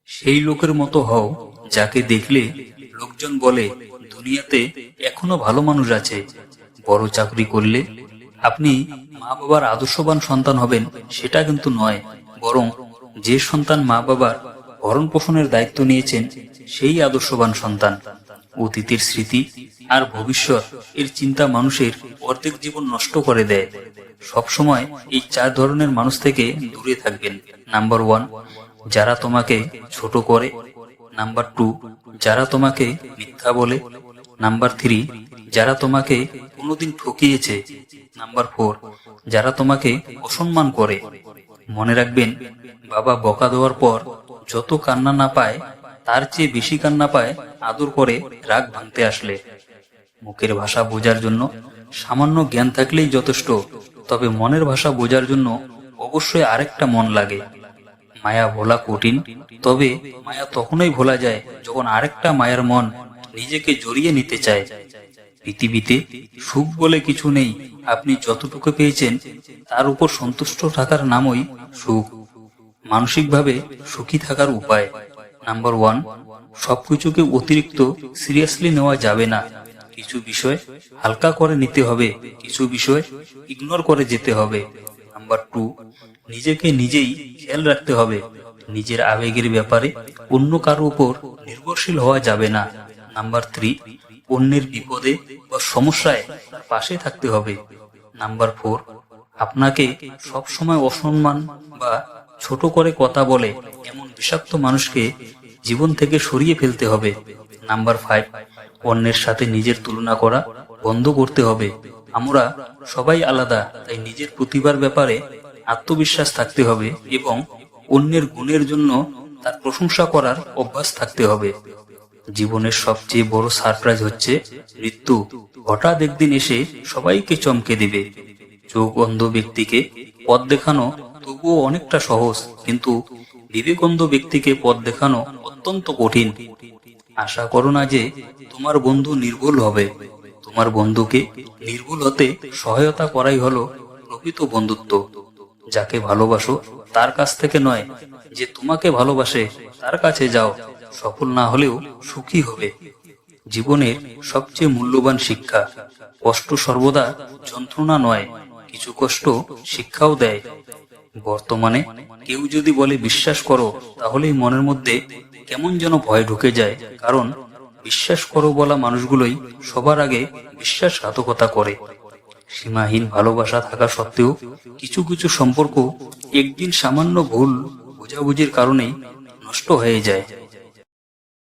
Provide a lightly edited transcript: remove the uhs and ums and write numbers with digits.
সেই লোকের মতো হও যাকে দেখলে লোকজন বলে দুনিয়াতে এখনো ভালো মানুষ আছে। বড় চাকরি করলে আপনি মা বাবার আদর্শবান সন্তান হবেন সেটা কিন্তু নয়, বরং যে সন্তান মা বাবার ভরণ পোষণের দায়িত্ব নিয়েছেন সেই আদর্শবান সন্তান। অতীতের স্মৃতি আর ভবিষ্যৎ এর চিন্তা মানুষের অর্ধেক জীবন নষ্ট করে দেয়। সবসময় এই 4 ধরনের মানুষ থেকে দূরে থাকবেন। নাম্বার 1, যারা তোমাকে ছোট করে। নাম্বার 2, যারা তোমাকে মিথ্যা বলে। নাম্বার 3, যারা তোমাকে কোনোদিন ঠকিয়েছে। নাম্বার 4, যারা তোমাকে অসম্মান করে। মনে রাখবেন, বাবা বকা দেওয়ার পর যত কান্না না পায় তার চেয়ে বেশি কান্না পায় আদর করে রাগ ভাঙতে আসলে। মুখের ভাষা বোঝার জন্য সামান্য জ্ঞান থাকলেই যথেষ্ট, তবে মনের ভাষা বোঝার জন্য অবশ্যই আরেকটা মন লাগে। মায়া ভোলা কঠিন, তবে মায়া তখনই ভোলা যায় যখন আরেকটা মায়ের মন নিজেকে জড়িয়ে নিতে চায়। পৃথিবীতে সুখ বলে কিছু নেই, আপনি যতটুকু পেয়েছেন তার উপর সন্তুষ্ট থাকার নামই সুখ। মানসিকভাবে সুখী থাকার উপায়। নাম্বার 1, সবকিছুকে অতিরিক্ত সিরিয়াসলি নেওয়া যাবে না। কিছু বিষয় হালকা করে নিতে হবে, কিছু বিষয় ইগনোর করে যেতে হবে। নাম্বার 2, নিজেকে নিজেই খেয়াল রাখতে হবে। নিজের আবেগের ব্যাপারে অন্য কারো উপর নির্ভরশীল হওয়া যাবে না। নাম্বার 3, অন্যের বিপদে বা সমস্যায় তার পাশে থাকতে হবে। নাম্বার 4, আপনাকে সব সময় অসম্মান বা ছোট করে কথা বলে এমন বিষাক্ত মানুষকে জীবন থেকে সরিয়ে ফেলতে হবে। নাম্বার 5, অন্যের সাথে নিজের তুলনা করা বন্ধ করতে হবে। আমরা সবাই আলাদা, তাই নিজের প্রতিভার ব্যাপারে আত্মবিশ্বাস থাকতে হবে এবং অন্যের গুণের জন্য তার প্রশংসা করার অভ্যাস থাকতে হবে। জীবনের সবচেয়ে বড় সারপ্রাইজ হচ্ছে মৃত্যু। হঠাৎ একদিন এসে সবাইকে চমকে দিবে। চোখ অন্ধ ব্যক্তিকে পথ দেখানো তবুও অনেকটা সহজ, কিন্তু বিবেক অন্ধ ব্যক্তিকে পথ দেখানো অত্যন্ত কঠিন। আশা করো না যে তোমার বন্ধু নির্ভুল হবে। তোমার বন্ধুকে নির্ভুল হতে সহায়তা করাই হলো প্রকৃত বন্ধুত্ব। যাকে ভালোবাসো তার কাছ থেকে নয়, যে তোমাকে ভালোবাসে তার কাছে যাও। সফল না হলেও সুখী হবে। জীবনের সবচেয়ে মূল্যবান শিক্ষা, কষ্ট সর্বদা যন্ত্রণা নয়, কিছু কষ্ট শিক্ষাও দেয়। বর্তমানে কেউ যদি বলে বিশ্বাস করো, তাহলেই মনের মধ্যে কেমন যেন ভয় ঢুকে যায়, কারণ বিশ্বাস করো বলা মানুষগুলোই সবার আগে বিশ্বাসঘাতকতা করে। সীমাহীন ভালোবাসা থাকা সত্ত্বেও কিছু কিছু সম্পর্ক একদিন সামান্য ভুল বোঝাবুঝির কারণেই নষ্ট হয়ে যায়।